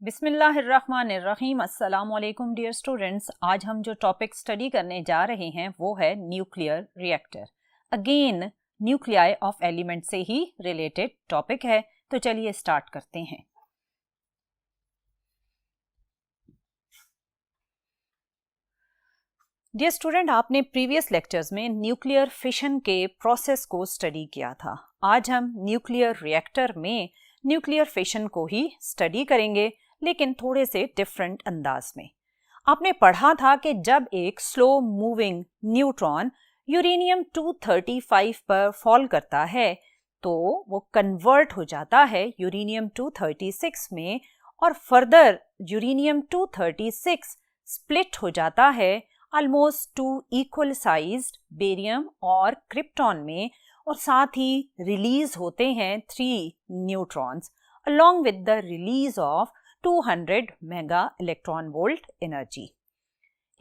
बिस्मिल्लाहिर्रहमानिर्रहीम। अस्सलाम वालेकुम डियर स्टूडेंट्स। आज हम जो टॉपिक स्टडी करने जा रहे हैं वो है nuclear reactor. Again nuclei of element से ही रिलेटेड टॉपिक है, तो चलिए स्टार्ट करते हैं। डियर स्टूडेंट, आपने प्रीवियस लेक्चर्स में न्यूक्लियर फिशन के प्रोसेस को स्टडी किया था। आज हम न्यूक्लियर रिएक्टर में न्यूक्लियर फिशन को ही स्टडी करेंगे, लेकिन थोड़े से डिफरेंट अंदाज में। आपने पढ़ा था कि जब एक स्लो मूविंग न्यूट्रॉन यूरेनियम 235 पर फॉल करता है तो वो कन्वर्ट हो जाता है यूरेनियम 236 में, और फर्दर यूरेनियम 236 स्प्लिट हो जाता है ऑलमोस्ट 2 इक्वल साइज्ड बेरियम और क्रिप्टॉन में, और साथ ही रिलीज होते हैं 3 neutrons along with the release of 200 mega electron volt energy.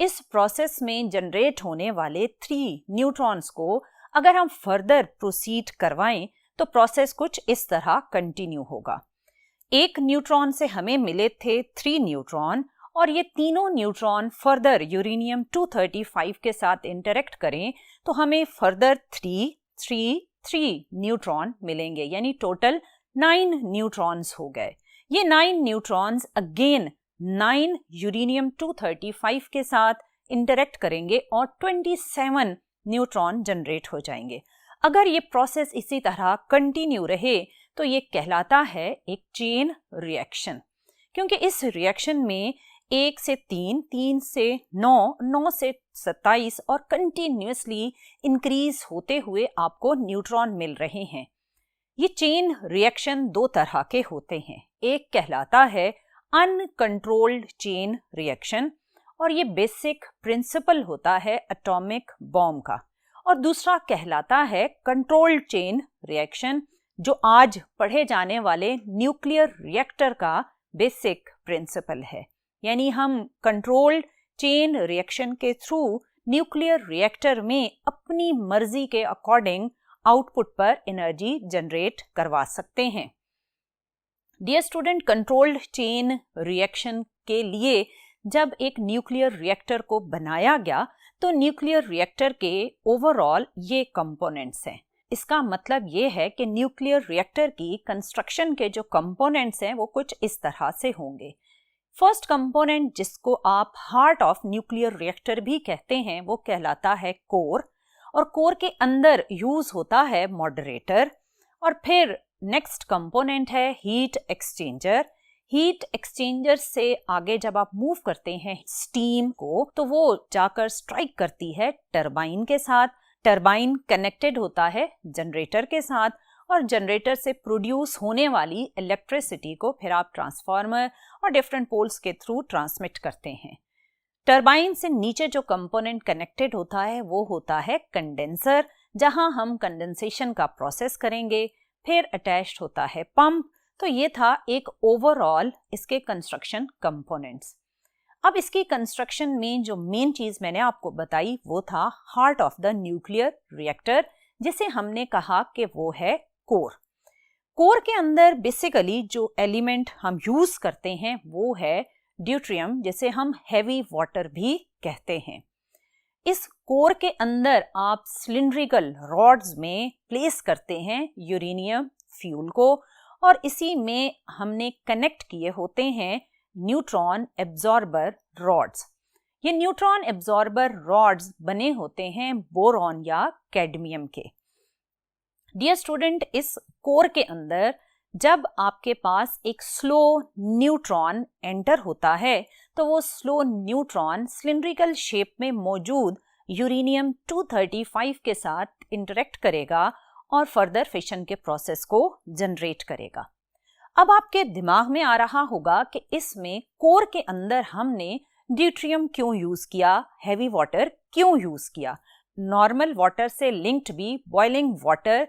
इस प्रोसेस में जनरेट होने वाले 3 न्यूट्रॉन्स को अगर हम फर्दर प्रोसीड करवाएं तो प्रोसेस कुछ इस तरह कंटिन्यू होगा। एक न्यूट्रॉन से हमें मिले थे 3 न्यूट्रॉन, और ये तीनों न्यूट्रॉन फर्दर यूरेनियम 235 के साथ इंटरेक्ट करें तो हमें फर्दर 3 न्यूट्रॉन मिलेंगे, यानी टोटल 9 न्यूट्रॉन्स हो गए। ये 9 न्यूट्रॉन्स अगेन 9 यूरेनियम 235 के साथ इंटरेक्ट करेंगे और 27 न्यूट्रॉन जनरेट हो जाएंगे। अगर ये प्रोसेस इसी तरह कंटिन्यू रहे तो ये कहलाता है एक चेन रिएक्शन, क्योंकि इस रिएक्शन में 1 से 3, 3 से 9, 9 से 27 और कंटिन्यूसली इंक्रीज होते हुए आपको न्यूट्रॉन मिल रहे हैं। ये चेन रिएक्शन 2 तरह के होते हैं। एक कहलाता है अनकंट्रोल्ड चेन रिएक्शन, और ये बेसिक प्रिंसिपल होता है एटॉमिक बॉम्ब का, और दूसरा कहलाता है कंट्रोल्ड चेन रिएक्शन, जो आज पढ़े जाने वाले न्यूक्लियर रिएक्टर का बेसिक प्रिंसिपल है। यानी हम कंट्रोल्ड चेन रिएक्शन के थ्रू न्यूक्लियर रिएक्टर में अपनी मर्जी के अकॉर्डिंग आउटपुट पर एनर्जी जनरेट करवा सकते हैं। Dear student, controlled chain reaction के लिए जब एक न्यूक्लियर रिएक्टर को बनाया गया तो न्यूक्लियर रिएक्टर के ओवरऑल ये कंपोनेंट्स हैं। इसका मतलब ये है कि न्यूक्लियर रिएक्टर की कंस्ट्रक्शन के जो कंपोनेंट्स हैं वो कुछ इस तरह से होंगे। फर्स्ट कंपोनेंट, जिसको आप हार्ट ऑफ न्यूक्लियर रिएक्टर भी कहते हैं, वो कहलाता है कोर, और कोर के अंदर यूज होता है मॉडरेटर। और फिर नेक्स्ट कंपोनेंट है हीट एक्सचेंजर। हीट एक्सचेंजर से आगे जब आप मूव करते हैं स्टीम को, तो वो जाकर स्ट्राइक करती है टरबाइन के साथ। टरबाइन कनेक्टेड होता है जनरेटर के साथ, और जनरेटर से प्रोड्यूस होने वाली इलेक्ट्रिसिटी को फिर आप ट्रांसफार्मर और डिफरेंट पोल्स के थ्रू ट्रांसमिट करते हैं। टरबाइन से नीचे जो कंपोनेंट कनेक्टेड होता है वो होता है कंडेंसर, जहां हम कंडेंसेशन का प्रोसेस करेंगे। फिर अटैच्ड होता है पंप। तो ये था एक ओवरऑल इसके कंस्ट्रक्शन कंपोनेंट्स। अब इसकी कंस्ट्रक्शन में जो मेन चीज मैंने आपको बताई वो था heart of the nuclear reactor, जिसे हमने कहा कि वो है कोर। कोर के अंदर बेसिकली जो एलिमेंट हम यूज करते हैं वो है ड्यूट्रियम, जिसे हम हैवी वाटर भी कहते हैं। इस कोर के अंदर आप सिलिंड्रिकल रॉड्स में प्लेस करते हैं यूरेनियम फ्यूल को, और इसी में हमने कनेक्ट किए होते हैं न्यूट्रॉन एब्जॉर्बर रॉड्स। ये न्यूट्रॉन एब्जॉर्बर रॉड्स बने होते हैं बोरॉन या कैडमियम के। डियर स्टूडेंट, इस कोर के अंदर जब आपके पास एक स्लो न्यूट्रॉन एंटर होता है तो वो स्लो न्यूट्रॉन सिलिंड्रिकल शेप में मौजूद यूरेनियम 235 के साथ इंटरेक्ट करेगा और फर्दर फिशन के प्रोसेस को जनरेट करेगा। अब आपके दिमाग में आ रहा होगा कि इसमें कोर के अंदर हमने ड्यूट्रियम क्यों यूज किया, हैवी वाटर क्यों यूज किया। नॉर्मल वाटर से लिंक्ड भी बॉइलिंग वाटर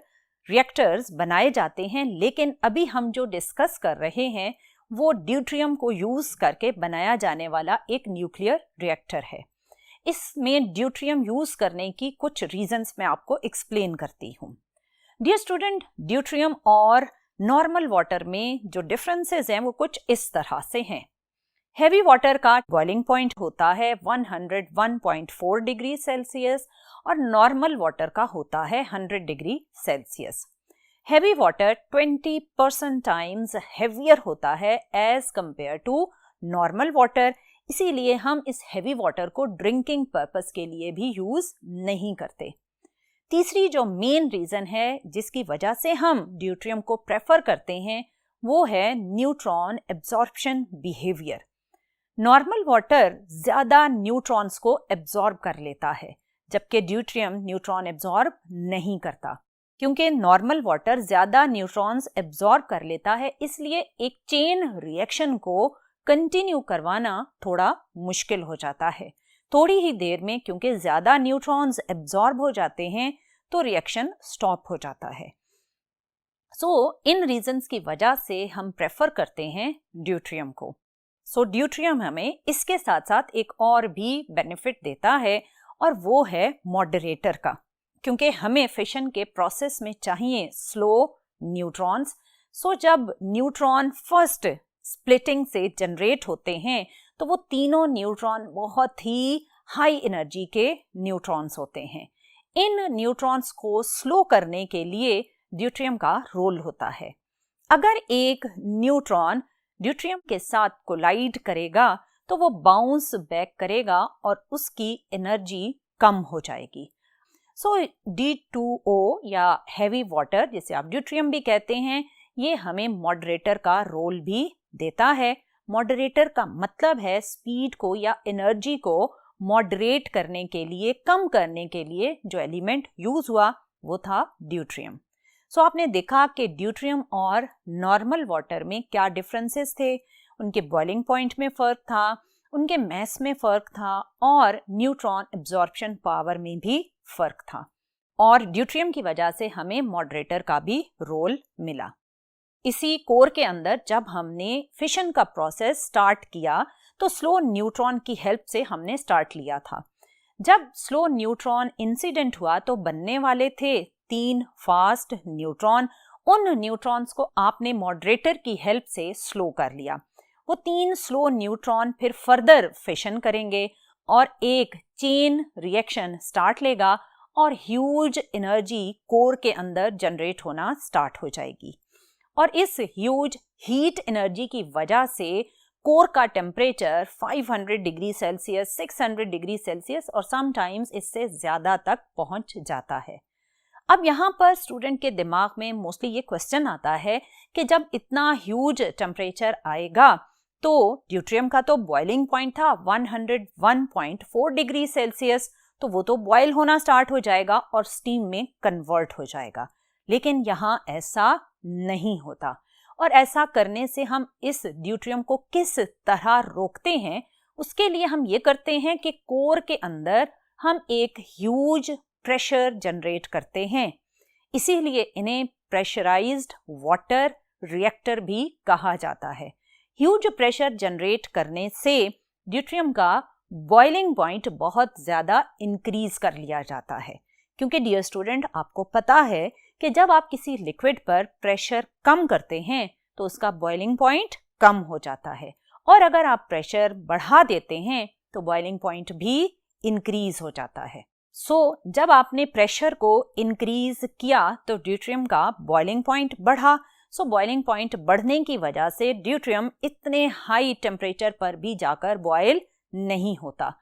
रिएक्टर्स बनाए जाते हैं, लेकिन अभी हम जो डिस्कस कर रहे हैं वो ड्यूट्रियम को यूज करके बनाया जाने वाला एक न्यूक्लियर रिएक्टर है। इसमें ड्यूट्रियम यूज करने की कुछ रीजंस मैं आपको एक्सप्लेन करती हूँ। डियर स्टूडेंट, ड्यूट्रियम और नॉर्मल वाटर में जो डिफरेंसेस हैं वो कुछ इस तरह से हैं। हैवी वाटर का बॉइलिंग पॉइंट होता है 101.4 डिग्री सेल्सियस और नॉर्मल वाटर का होता है 100 degree Celsius. Heavy water 20% times heavier होता है as compared to normal water, इसीलिए हम इस हैवी वाटर को ड्रिंकिंग पर्पस के लिए भी यूज नहीं करते। तीसरी जो मेन रीजन है जिसकी वजह से हम ड्यूट्रियम को प्रेफर करते हैं वो है neutron absorption behaviour. Normal water ज्यादा न्यूट्रॉन्स को एब्जॉर्ब कर लेता है जबकि ड्यूट्रियम न्यूट्रॉन एब्जॉर्ब नहीं करता। क्योंकि नॉर्मल वाटर ज्यादा न्यूट्रॉन्स एब्जॉर्ब कर लेता है इसलिए एक चेन रिएक्शन को कंटिन्यू करवाना थोड़ा मुश्किल हो जाता है। थोड़ी ही देर में क्योंकि ज्यादा न्यूट्रॉन्स एब्जॉर्ब हो जाते हैं तो रिएक्शन स्टॉप हो जाता है। इन रीजंस की वजह से हम प्रेफर करते हैं ड्यूट्रियम को। ड्यूट्रियम हमें इसके साथ साथ एक और भी बेनिफिट देता है और वो है मॉडरेटर का। क्योंकि हमें फिशन के प्रोसेस में चाहिए स्लो न्यूट्रॉन्स, जब न्यूट्रॉन फर्स्ट स्प्लिटिंग से जनरेट होते हैं तो वो तीनों न्यूट्रॉन बहुत ही हाई एनर्जी के न्यूट्रॉन्स होते हैं। इन न्यूट्रॉन्स को स्लो करने के लिए ड्यूट्रियम का रोल होता है। अगर एक न्यूट्रॉन ड्यूट्रियम के साथ कोलाइड करेगा तो वो बाउंस बैक करेगा और उसकी एनर्जी कम हो जाएगी। D2O या हैवी वाटर जिसे आप ड्यूट्रियम भी कहते हैं, ये हमें मॉडरेटर का रोल भी देता है। मॉडरेटर का मतलब है स्पीड को या एनर्जी को मॉडरेट करने के लिए, कम करने के लिए जो एलिमेंट यूज हुआ वो था ड्यूट्रियम। आपने देखा कि ड्यूट्रियम और नॉर्मल वाटर में क्या डिफरेंसेस थे। उनके बॉइलिंग पॉइंट में फ़र्क था, उनके मैस में फ़र्क था और न्यूट्रॉन एब्जॉर्प्शन पावर में भी फ़र्क था। और ड्यूट्रियम की वजह से हमें मॉडरेटर का भी रोल मिला। इसी कोर के अंदर जब हमने फिशन का प्रोसेस स्टार्ट किया तो स्लो न्यूट्रॉन की हेल्प से हमने स्टार्ट लिया था। जब स्लो न्यूट्रॉन इंसिडेंट हुआ तो बनने वाले थे 3 फास्ट न्यूट्रॉन। उन न्यूट्रॉन्स को आपने मॉडरेटर की हेल्प से स्लो कर लिया। वो 3 स्लो न्यूट्रॉन फिर फर्दर फिशन करेंगे और एक चेन रिएक्शन स्टार्ट लेगा और ह्यूज एनर्जी कोर के अंदर जनरेट होना स्टार्ट हो जाएगी। और इस ह्यूज हीट एनर्जी की वजह से कोर का temperature 500 degree Celsius, 600 degree Celsius और समटाइम्स इससे ज़्यादा तक पहुंच जाता है। अब यहाँ पर स्टूडेंट के दिमाग में मोस्टली ये क्वेश्चन आता है कि जब इतना ह्यूज टेम्परेचर आएगा तो ड्यूट्रियम का तो बॉइलिंग पॉइंट था 101.4 डिग्री सेल्सियस, तो वो तो बॉयल होना स्टार्ट हो जाएगा और स्टीम में कन्वर्ट हो जाएगा। लेकिन यहाँ ऐसा नहीं होता और ऐसा करने से हम इस ड्यूट्रियम को किस तरह रोकते हैं, उसके लिए हम ये करते हैं कि कोर के अंदर हम एक ह्यूज प्रेशर जनरेट करते हैं। इसीलिए इन्हें प्रेशराइज्ड वाटर रिएक्टर भी कहा जाता है। ह्यूज प्रेशर जनरेट करने से ड्यूट्रियम का बॉइलिंग पॉइंट बहुत ज़्यादा इंक्रीज कर लिया जाता है। क्योंकि डियर स्टूडेंट, आपको पता है कि जब आप किसी लिक्विड पर प्रेशर कम करते हैं तो उसका बॉइलिंग पॉइंट कम हो जाता है और अगर आप प्रेशर बढ़ा देते हैं तो बॉइलिंग पॉइंट भी इंक्रीज हो जाता है। जब आपने प्रेशर को इंक्रीज किया तो ड्यूट्रियम का बॉइलिंग पॉइंट बढ़ा। बॉइलिंग पॉइंट बढ़ने की वजह से ड्यूट्रियम इतने हाई टेम्परेचर पर भी जाकर बॉयल नहीं होता।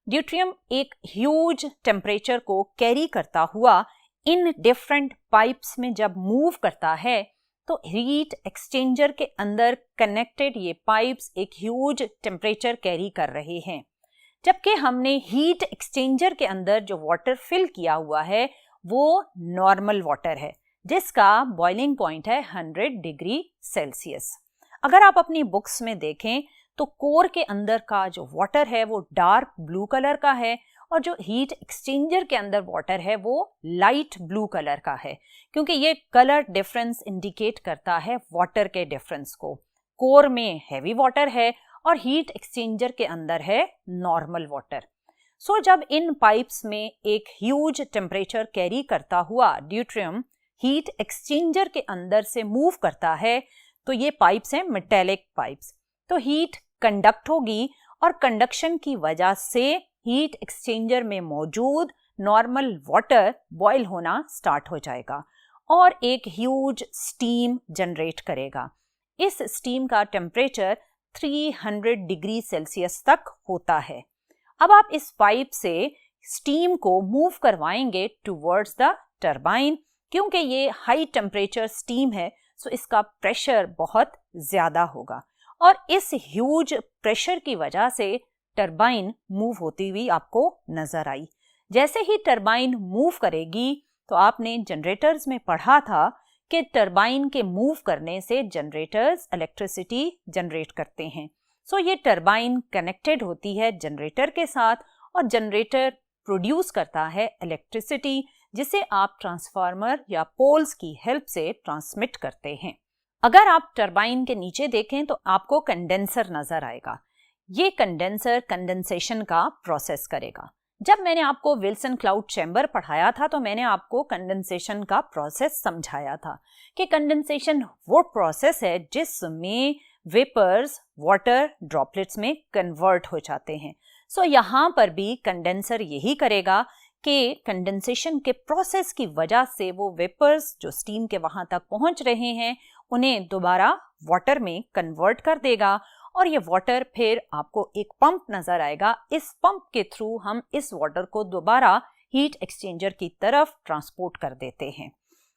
ड्यूट्रियम एक ह्यूज टेम्परेचर को कैरी करता हुआ इन डिफरेंट पाइप्स में जब मूव करता है तो हीट एक्सचेंजर के अंदर कनेक्टेड ये पाइप्स एक ह्यूज टेम्परेचर कैरी कर रहे हैं। जबकि हमने हीट एक्सचेंजर के अंदर जो वाटर फिल किया हुआ है वो नॉर्मल वाटर है जिसका बॉइलिंग पॉइंट है 100 डिग्री सेल्सियस। अगर आप अपनी बुक्स में देखें तो कोर के अंदर का जो वाटर है वो डार्क ब्लू कलर का है और जो हीट एक्सचेंजर के अंदर वाटर है वो लाइट ब्लू कलर का है, क्योंकि ये कलर डिफरेंस इंडिकेट करता है वाटर के डिफरेंस को। कोर में हैवी वाटर है और हीट एक्सचेंजर के अंदर है नॉर्मल वाटर। जब इन पाइप्स में एक ह्यूज टेम्परेचर कैरी करता हुआ ड्यूट्रियम हीट एक्सचेंजर के अंदर से मूव करता है, तो ये पाइप्स हैं मेटेलिक पाइप्स, तो हीट कंडक्ट होगी और कंडक्शन की वजह से हीट एक्सचेंजर में मौजूद नॉर्मल वाटर बॉयल होना स्टार्ट हो जाएगा और एक ह्यूज स्टीम जनरेट करेगा। इस स्टीम का टेम्परेचर 300 डिग्री सेल्सियस तक होता है। अब आप इस पाइप से स्टीम को मूव करवाएंगे टुवर्ड्स द टरबाइन, क्योंकि ये हाई टेम्परेचर स्टीम है, सो इसका प्रेशर बहुत ज़्यादा होगा और इस ह्यूज प्रेशर की वजह से टरबाइन मूव होती हुई आपको नजर आई। जैसे ही टरबाइन मूव करेगी, तो आपने जनरेटर्स में पढ़ा था कि टरबाइन के मूव करने से जनरेटर्स इलेक्ट्रिसिटी जनरेट करते हैं। सो ये टरबाइन कनेक्टेड होती है जनरेटर के साथ और जनरेटर प्रोड्यूस करता है इलेक्ट्रिसिटी, जिसे आप ट्रांसफार्मर या पोल्स की हेल्प से ट्रांसमिट करते हैं। अगर आप टरबाइन के नीचे देखें तो आपको कंडेंसर नजर आएगा। ये कंडेंसर कंडेंसेशन का प्रोसेस करेगा। जब मैंने आपको विल्सन क्लाउड चैम्बर पढ़ाया था तो मैंने आपको कंडेंसेशन का प्रोसेस समझाया था कि कंडेंसेशन वो प्रोसेस है जिसमें वेपर्स वाटर ड्रॉपलेट्स में कन्वर्ट हो जाते हैं। सो यहाँ पर भी कंडेंसर यही करेगा कि कंडेंसेशन के प्रोसेस की वजह से वो वेपर्स जो स्टीम के वहां तक पहुंच रहे हैं उन्हें दोबारा वाटर में कन्वर्ट कर देगा और ये वाटर फिर आपको एक पंप नजर आएगा। इस पंप के थ्रू हम इस वाटर को दोबारा हीट एक्सचेंजर की तरफ ट्रांसपोर्ट कर देते हैं।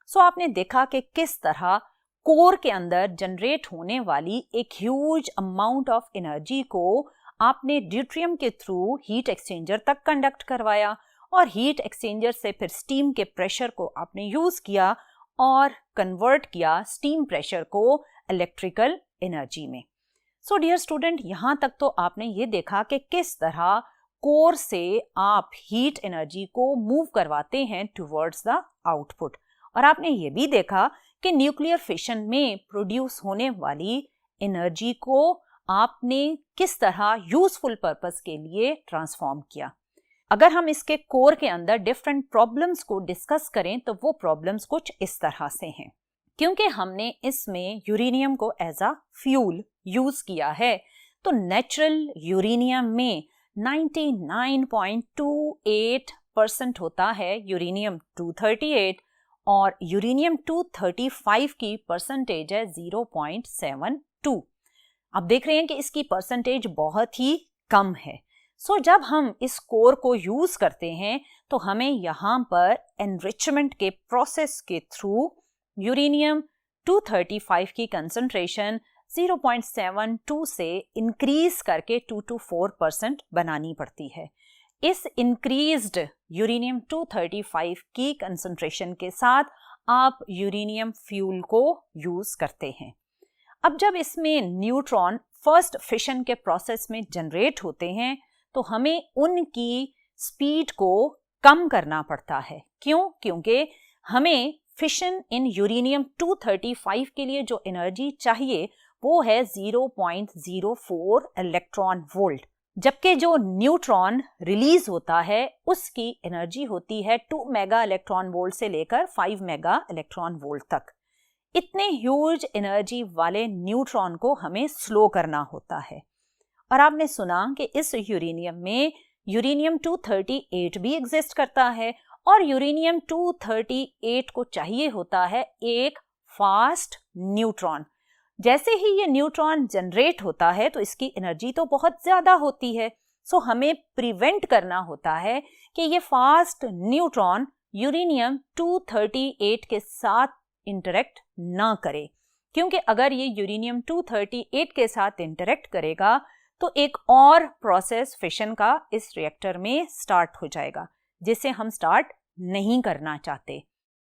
सो आपने देखा कि किस तरह कोर के अंदर जनरेट होने वाली एक ह्यूज अमाउंट ऑफ एनर्जी को आपने ड्यूट्रियम के थ्रू हीट एक्सचेंजर तक कंडक्ट करवाया और हीट एक्सचेंजर से फिर स्टीम के प्रेशर को आपने यूज किया और कन्वर्ट किया स्टीम प्रेशर को इलेक्ट्रिकल एनर्जी में। सो डियर स्टूडेंट, यहाँ तक तो आपने ये देखा कि किस तरह कोर से आप हीट एनर्जी को मूव करवाते हैं टुवर्ड्स द आउटपुट, और आपने ये भी देखा कि न्यूक्लियर फिशन में प्रोड्यूस होने वाली एनर्जी को आपने किस तरह यूजफुल पर्पस के लिए ट्रांसफॉर्म किया। अगर हम इसके कोर के अंदर डिफरेंट प्रॉब्लम्स को डिस्कस करें तो वो प्रॉब्लम्स कुछ इस तरह से हैं। क्योंकि हमने इसमें यूरेनियम को एज अ फ्यूल यूज किया है, तो नेचुरल यूरेनियम में 99.28% होता है यूरेनियम 238 और यूरेनियम 235 की परसेंटेज है 0.72। आप देख रहे हैं कि इसकी परसेंटेज बहुत ही कम है। सो जब हम इस कोर को यूज करते हैं तो हमें यहाँ पर एनरिचमेंट के प्रोसेस के थ्रू यूरेनियम 235 की कंसंट्रेशन 0.72 से इंक्रीज करके 2 to 4% बनानी पड़ती है। इस इंक्रीज्ड यूरेनियम 235 की कंसंट्रेशन के साथ आप यूरेनियम फ्यूल को यूज करते हैं। अब जब इसमें न्यूट्रॉन फर्स्ट फिशन के प्रोसेस में जनरेट होते हैं तो हमें उनकी स्पीड को कम करना पड़ता है। क्यों? क्योंकि हमें फिशन इन यूरेनियम 235 के लिए जो एनर्जी चाहिए वो है 0.04 इलेक्ट्रॉन वोल्ट, जबकि जो न्यूट्रॉन रिलीज होता है उसकी एनर्जी होती है 2 मेगा इलेक्ट्रॉन वोल्ट से लेकर 5 मेगा इलेक्ट्रॉन वोल्ट तक। इतने ह्यूज एनर्जी वाले न्यूट्रॉन को हमें स्लो करना होता है। और आपने सुना कि इस यूरेनियम में यूरेनियम 238 भी एग्जिस्ट करता है और यूरेनियम 238 को चाहिए होता है एक फास्ट न्यूट्रॉन। जैसे ही ये न्यूट्रॉन जनरेट होता है तो इसकी एनर्जी तो बहुत ज्यादा होती है, सो हमें प्रिवेंट करना होता है कि ये फास्ट न्यूट्रॉन यूरेनियम 238 के साथ इंटरेक्ट ना करे, क्योंकि अगर ये यूरेनियम 238 के साथ इंटरेक्ट करेगा तो एक और प्रोसेस फिशन का इस रिएक्टर में स्टार्ट हो जाएगा जिसे हम स्टार्ट नहीं करना चाहते।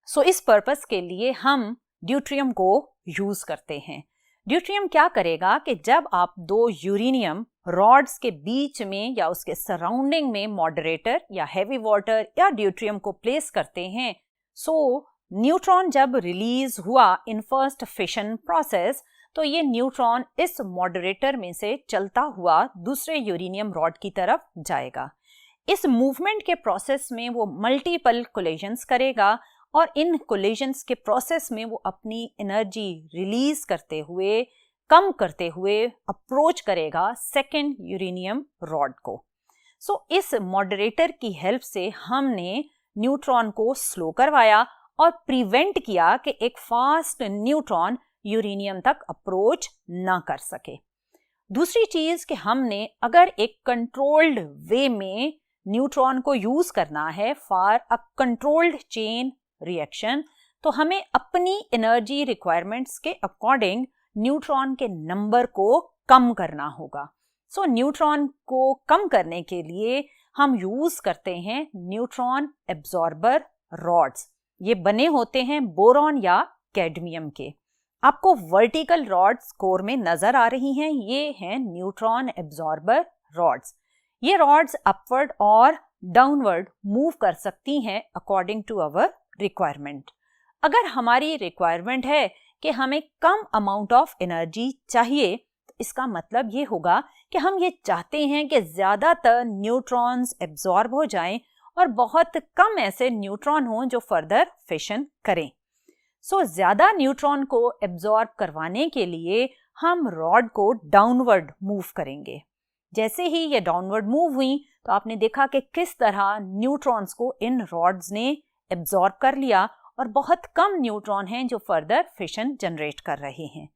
सो इस पर्पस के लिए हम ड्यूट्रियम को यूज करते हैं। ड्यूट्रियम क्या करेगा कि जब आप दो यूरेनियम रॉड्स के बीच में या उसके सराउंडिंग में मॉडरेटर या हैवी वाटर या ड्यूट्रियम को प्लेस करते हैं, सो न्यूट्रॉन जब रिलीज हुआ इन फर्स्ट फिशन प्रोसेस तो ये न्यूट्रॉन इस मॉडरेटर में से चलता हुआ दूसरे यूरेनियम रॉड की तरफ जाएगा। इस मूवमेंट के प्रोसेस में वो मल्टीपल कोलिजन्स करेगा और इन कोलिजन्स के प्रोसेस में वो अपनी एनर्जी रिलीज करते हुए, कम करते हुए अप्रोच करेगा सेकेंड यूरेनियम रॉड को। सो इस मॉडरेटर की हेल्प से हमने न्यूट्रॉन को स्लो करवाया और प्रिवेंट किया कि एक फास्ट न्यूट्रॉन यूरेनियम तक अप्रोच ना कर सके। दूसरी चीज कि हमने अगर एक कंट्रोल्ड वे में न्यूट्रॉन को यूज करना है for a controlled chain reaction, तो हमें अपनी एनर्जी रिक्वायरमेंट्स के अकॉर्डिंग न्यूट्रॉन के नंबर को कम करना होगा। सो न्यूट्रॉन को कम करने के लिए हम यूज करते हैं न्यूट्रॉन एब्जॉर्बर रॉड्स। ये बने होते हैं बोरॉन या कैडमियम के। आपको वर्टिकल रॉड्स कोर में नजर आ रही हैं, ये हैं न्यूट्रॉन एब्जॉर्बर रॉड्स। ये रॉड्स अपवर्ड और डाउनवर्ड मूव कर सकती हैं अकॉर्डिंग टू अवर रिक्वायरमेंट। अगर हमारी रिक्वायरमेंट है कि हमें कम अमाउंट ऑफ एनर्जी चाहिए, तो इसका मतलब ये होगा कि हम ये चाहते हैं कि ज्यादातर न्यूट्रॉन्स एब्जॉर्ब हो जाएं और बहुत कम ऐसे न्यूट्रॉन हों जो फर्दर फिशन करें। सो ज्यादा न्यूट्रॉन को एब्जॉर्ब करवाने के लिए हम रॉड को डाउनवर्ड मूव करेंगे। जैसे ही ये डाउनवर्ड मूव हुई तो आपने देखा कि किस तरह न्यूट्रॉन्स को इन रॉड्स ने एब्जॉर्ब कर लिया और बहुत कम न्यूट्रॉन हैं जो फर्दर फिशन जनरेट कर रहे हैं।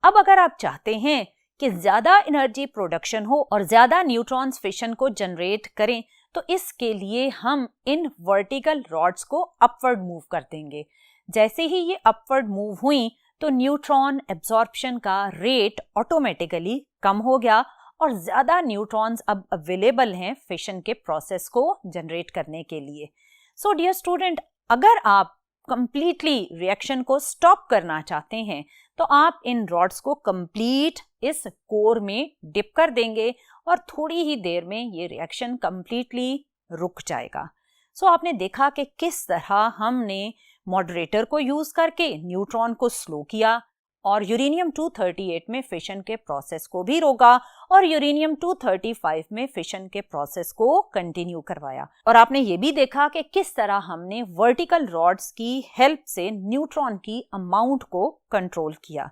अब अगर आप चाहते हैं कि ज्यादा एनर्जी प्रोडक्शन हो और ज्यादा न्यूट्रॉन्स फिशन को जनरेट करें, तो इसके लिए हम इन वर्टिकल रॉड्स को अपवर्ड मूव कर देंगे। जैसे ही ये अपवर्ड मूव हुई तो न्यूट्रॉन एब्जॉर्प्शन का रेट ऑटोमेटिकली कम हो गया और ज्यादा न्यूट्रॉन्स अब अवेलेबल हैं फिशन के प्रोसेस को जनरेट करने के लिए। सो डियर स्टूडेंट, अगर आप कंप्लीटली रिएक्शन को स्टॉप करना चाहते हैं तो आप इन रॉड्स को कंप्लीट इस कोर में डिप कर देंगे और थोड़ी ही देर में ये रिएक्शन कंप्लीटली रुक जाएगा। सो आपने देखा कि किस तरह हमने मॉडरेटर को यूज करके न्यूट्रॉन को स्लो किया और यूरेनियम 238 में फिशन के प्रोसेस को भी रोका और यूरेनियम 235 में फिशन के प्रोसेस को कंटिन्यू करवाया। और आपने ये भी देखा कि किस तरह हमने वर्टिकल रॉड्स की हेल्प से न्यूट्रॉन की अमाउंट को कंट्रोल किया।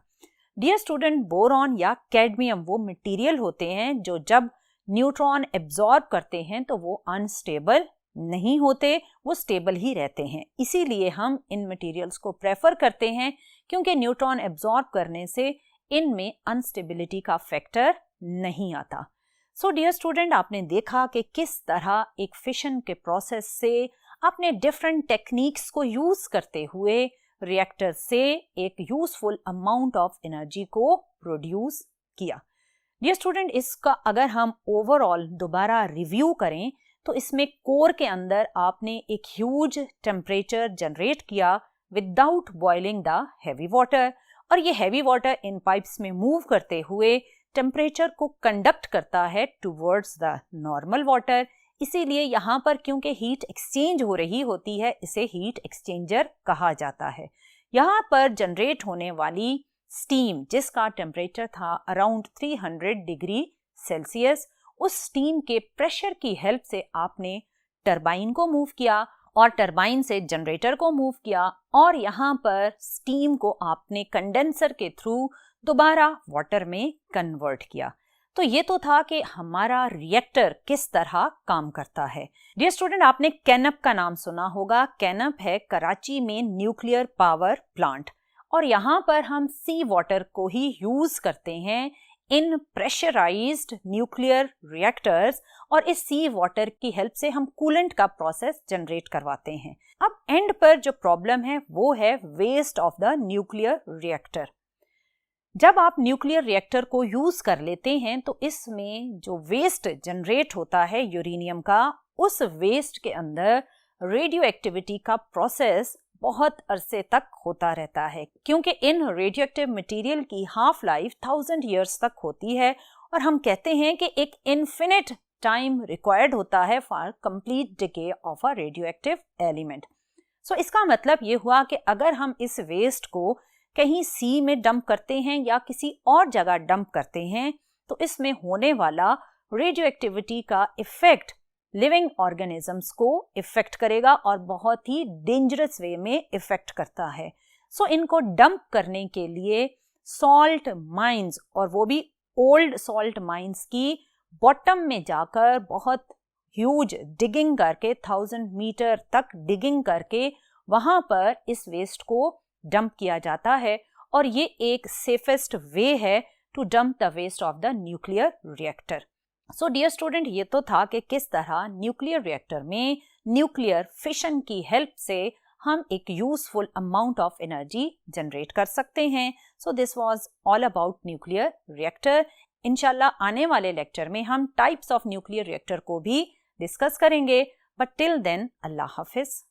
डियर स्टूडेंट, बोरॉन या कैडमियम वो मटेरियल होते हैं जो जब न्यूट्रॉन एब्जॉर्ब करते हैं तो वो अनस्टेबल नहीं होते, वो स्टेबल ही रहते हैं। इसीलिए हम इन मटेरियल्स को प्रेफर करते हैं क्योंकि न्यूट्रॉन एब्जॉर्ब करने से इनमें अनस्टेबिलिटी का फैक्टर नहीं आता। सो डियर स्टूडेंट, आपने देखा कि किस तरह एक फिशन के प्रोसेस से आपने डिफरेंट टेक्निक्स को यूज करते हुए रिएक्टर से एक यूजफुल अमाउंट ऑफ एनर्जी को प्रोड्यूस किया। डियर स्टूडेंट, इसका अगर हम ओवरऑल दोबारा रिव्यू करें तो इसमें कोर के अंदर आपने एक ह्यूज टेम्परेचर जनरेट किया without boiling the heavy water, और ये हैवी वाटर इन पाइप्स में मूव करते हुए टेम्परेचर को कंडक्ट करता है टुवर्ड्स द नॉर्मल वाटर। इसीलिए यहाँ पर क्योंकि हीट एक्सचेंज हो रही होती है, इसे हीट एक्सचेंजर कहा जाता है। यहाँ पर जनरेट होने वाली स्टीम जिसका टेम्परेचर था अराउंड 300 डिग्री सेल्सियस, उस स्टीम के प्रेशर की हेल्प से आपने टरबाइन को मूव किया और टरबाइन से जनरेटर को मूव किया और यहाँ पर स्टीम को आपने कंडेंसर के थ्रू दोबारा वाटर में कन्वर्ट किया। तो ये तो था कि हमारा रिएक्टर किस तरह काम करता है। डियर स्टूडेंट, आपने कैनप का नाम सुना होगा। कैनप है कराची में न्यूक्लियर पावर प्लांट और यहाँ पर हम सी वाटर को ही यूज करते हैं इन प्रेशराइज्ड न्यूक्लियर रिएक्टर्स और इस सी वाटर की हेल्प से हम कूलेंट का प्रोसेस जनरेट करवाते हैं। अब एंड पर जो प्रॉब्लम है वो है waste of the nuclear reactor. जब आप न्यूक्लियर रिएक्टर को यूज कर लेते हैं तो इसमें जो वेस्ट जनरेट होता है यूरेनियम का, उस वेस्ट के अंदर रेडियो एक्टिविटी का प्रोसेस बहुत अरसे तक होता रहता है क्योंकि इन रेडियो एक्टिव मटीरियल की हाफ लाइफ 1000 ईयर्स तक होती है और हम कहते हैं कि एक इन्फिनिट टाइम रिक्वायर्ड होता है for complete decay of a radioactive element. So इसका मतलब ये हुआ कि अगर हम इस वेस्ट को कहीं सी में डंप करते हैं या किसी और जगह डंप करते हैं तो इसमें होने वाला रेडियो एक्टिविटी का इफेक्ट लिविंग ऑर्गेनिजम्स को इफेक्ट करेगा और बहुत ही डेंजरस वे में इफेक्ट करता है। सो इनको डंप करने के लिए सॉल्ट माइंस, और वो भी ओल्ड सॉल्ट माइंस की बॉटम में जाकर बहुत ह्यूज डिगिंग करके 1000 मीटर तक डिगिंग करके वहां पर इस वेस्ट को डंप किया जाता है, और ये एक सेफेस्ट वे है to dump the waste of the nuclear reactor. So dear student, ये तो था कि किस तरह न्यूक्लियर रिएक्टर में न्यूक्लियर फिशन की हेल्प से हम एक useful amount of energy generate कर सकते हैं। So this was all about nuclear reactor. इंशाल्लाह आने वाले लेक्चर में हम टाइप्स ऑफ न्यूक्लियर रिएक्टर को भी डिस्कस करेंगे, बट टिल देन अल्लाह हाफिज।